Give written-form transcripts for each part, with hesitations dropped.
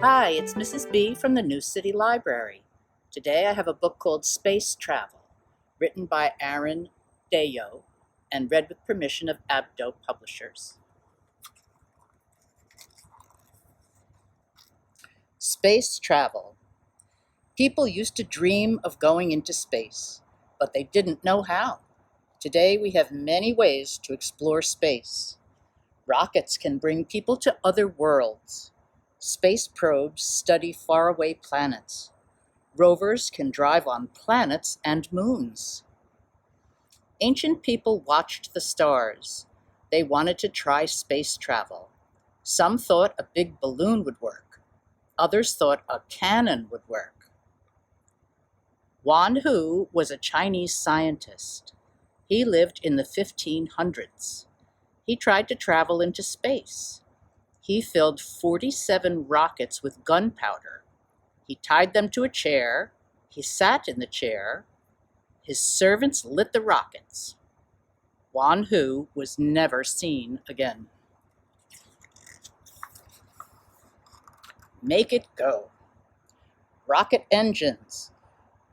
Hi, it's Mrs. B from the New City Library. Today I have a book called Space Travel, written by Aaron Dayo and read with permission of Abdo Publishers. Space Travel. People used to dream of going into space, but they didn't know how. Today we have many ways to explore space. Rockets can bring people to other worlds. Space probes study faraway planets. Rovers can drive on planets and moons. Ancient people watched the stars. They wanted to try space travel. Some thought a big balloon would work. Others thought a cannon would work. Wan Hu was a Chinese scientist. He lived in the 1500s. He tried to travel into space. He filled 47 rockets with gunpowder. He tied them to a chair. He sat in the chair. His servants lit the rockets. Wan Hu was never seen again. Make it go. Rocket engines.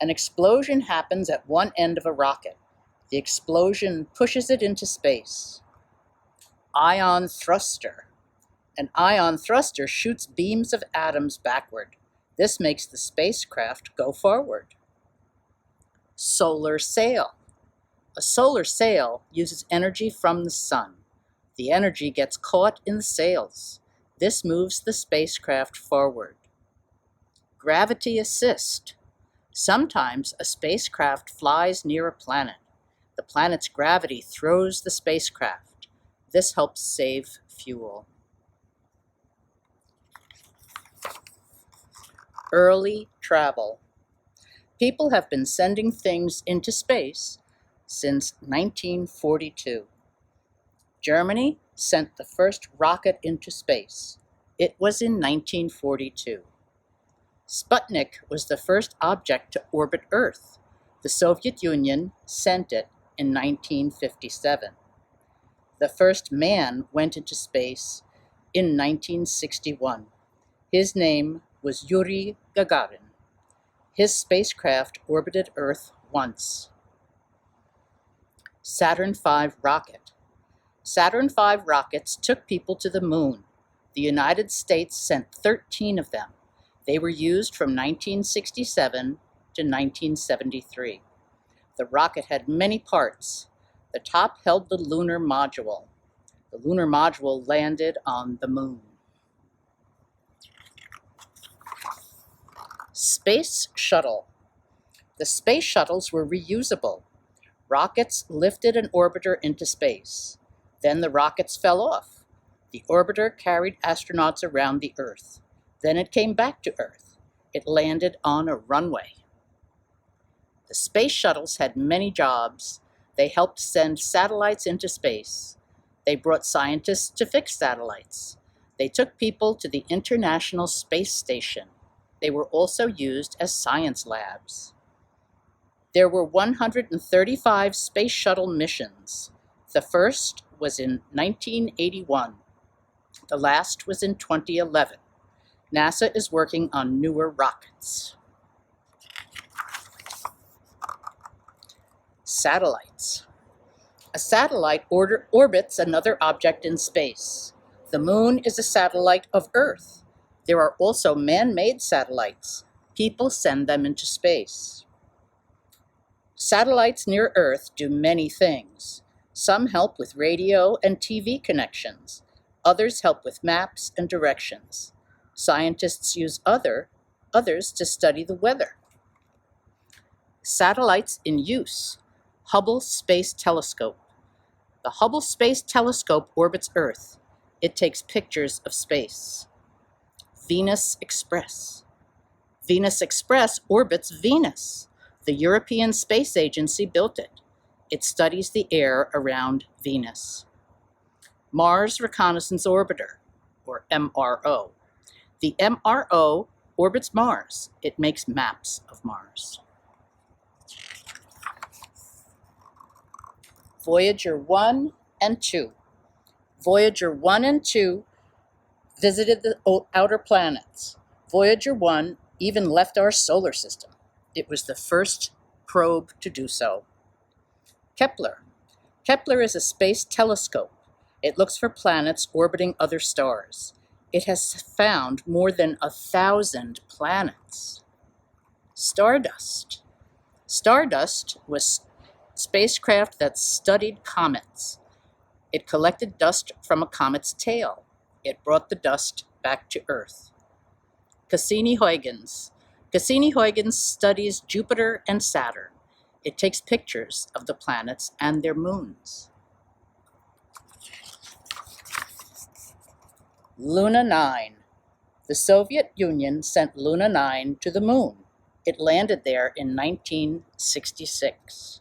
An explosion happens at one end of a rocket. The explosion pushes it into space. Ion thruster. An ion thruster shoots beams of atoms backward. This makes the spacecraft go forward. Solar sail. A solar sail uses energy from the sun. The energy gets caught in the sails. This moves the spacecraft forward. Gravity assist. Sometimes a spacecraft flies near a planet. The planet's gravity throws the spacecraft. This helps save fuel. Early travel. People have been sending things into space since 1942. Germany sent the first rocket into space. It was in 1942. Sputnik was the first object to orbit Earth. The Soviet Union sent it in 1957. The first man went into space in 1961. His name was Yuri Gagarin. His spacecraft orbited Earth once. Saturn V rocket. Saturn V rockets took people to the moon. The United States sent 13 of them. They were used from 1967 to 1973. The rocket had many parts. The top held the lunar module. The lunar module landed on the moon. Space Shuttle. The space shuttles were reusable. Rockets lifted an orbiter into space. Then the rockets fell off. The orbiter carried astronauts around the Earth. Then it came back to Earth. It landed on a runway. The space shuttles had many jobs. They helped send satellites into space. They brought scientists to fix satellites. They took people to the International Space Station. They were also used as science labs. There were 135 space shuttle missions. The first was in 1981. The last was in 2011. NASA is working on newer rockets. Satellites. A satellite orbits another object in space. The moon is a satellite of Earth. There are also man-made satellites. People send them into space. Satellites near Earth do many things. Some help with radio and TV connections. Others help with maps and directions. Scientists use others to study the weather. Satellites in use. Hubble Space Telescope. The Hubble Space Telescope orbits Earth. It takes pictures of space. Venus Express. Venus Express orbits Venus. The European Space Agency built it. It studies the air around Venus. Mars Reconnaissance Orbiter, or MRO. The MRO orbits Mars. It makes maps of Mars. Voyager 1 and 2. Voyager 1 and 2 visited the outer planets. Voyager 1 even left our solar system. It was the first probe to do so. Kepler. Kepler is a space telescope. It looks for planets orbiting other stars. It has found more than 1,000 planets. Stardust. Stardust was spacecraft that studied comets. It collected dust from a comet's tail. It brought the dust back to Earth. Cassini-Huygens. Cassini-Huygens studies Jupiter and Saturn. It takes pictures of the planets and their moons. Luna 9. The Soviet Union sent Luna 9 to the moon. It landed there in 1966.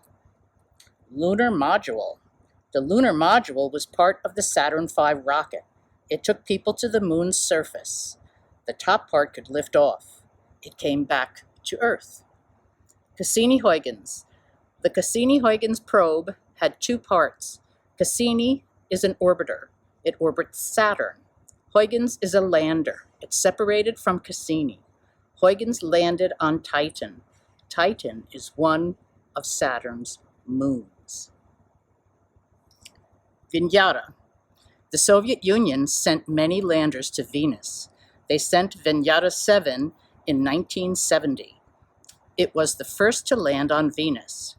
Lunar Module. The lunar module was part of the Saturn V rocket. It took people to the moon's surface. The top part could lift off. It came back to Earth. Cassini-Huygens. The Cassini-Huygens probe had two parts. Cassini is an orbiter. It orbits Saturn. Huygens is a lander. It's separated from Cassini. Huygens landed on Titan. Titan is one of Saturn's moons. Venera. The Soviet Union sent many landers to Venus. They sent Venera 7 in 1970. It was the first to land on Venus.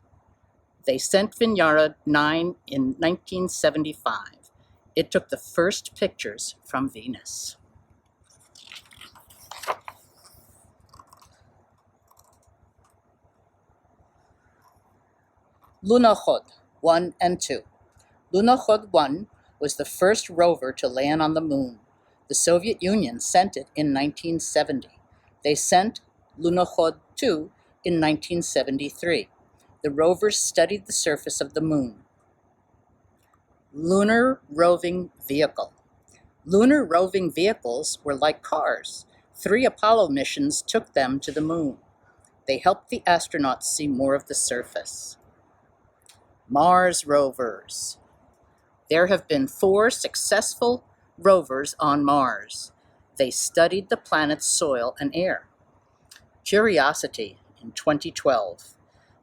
They sent Venera 9 in 1975. It took the first pictures from Venus. Lunokhod 1 and 2. Lunokhod 1 was the first rover to land on the moon. The Soviet Union sent it in 1970. They sent Lunokhod 2 in 1973. The rovers studied the surface of the moon. Lunar roving vehicle. Lunar roving vehicles were like cars. 3 Apollo missions took them to the moon. They helped the astronauts see more of the surface. Mars rovers. There have been 4 successful rovers on Mars. They studied the planet's soil and air. Curiosity in 2012.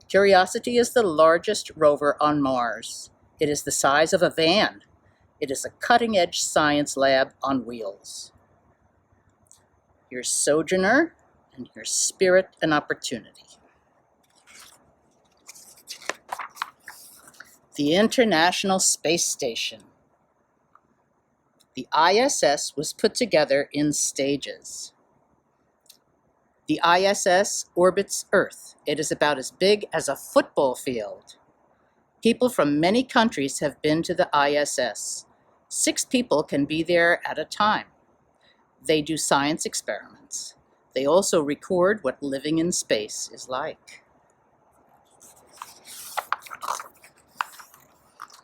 Curiosity is the largest rover on Mars. It is the size of a van. It is a cutting-edge science lab on wheels. Here's Sojourner, and here's Spirit and Opportunity. The International Space Station. The ISS was put together in stages. The ISS orbits Earth. It is about as big as a football field. People from many countries have been to the ISS. 6 people can be there at a time. They do science experiments. They also record what living in space is like.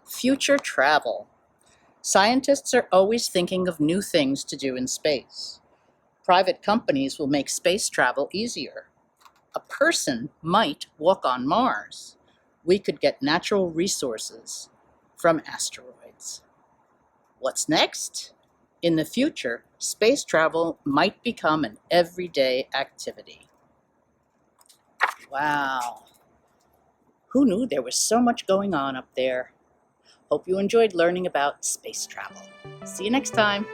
Future travel. Scientists are always thinking of new things to do in space. Private companies will make space travel easier. A person might walk on Mars. We could get natural resources from asteroids. What's next? In the future, space travel might become an everyday activity. Wow. Who knew there was so much going on up there? Hope you enjoyed learning about space travel. See you next time.